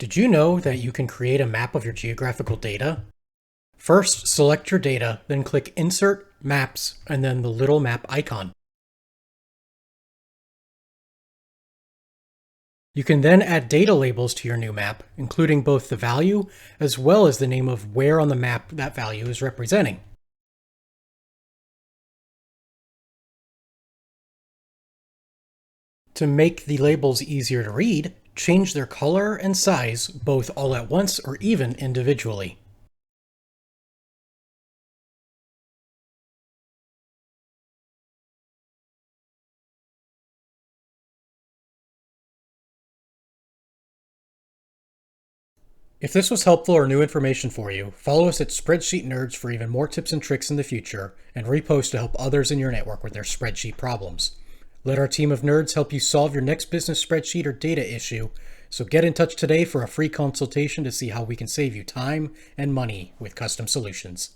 Did you know that you can create a map of your geographical data? First, select your data, then click Insert, Maps, and then the little map icon. You can then add data labels to your new map, including both the value as well as the name of where on the map that value is representing. To make the labels easier to read, change their color and size both all at once or even individually. If this was helpful or new information for you, follow us at Spreadsheet Nerds for even more tips and tricks in the future, and repost to help others in your network with their spreadsheet problems. Let our team of nerds help you solve your next business spreadsheet or data issue, so get in touch today for a free consultation to see how we can save you time and money with custom solutions.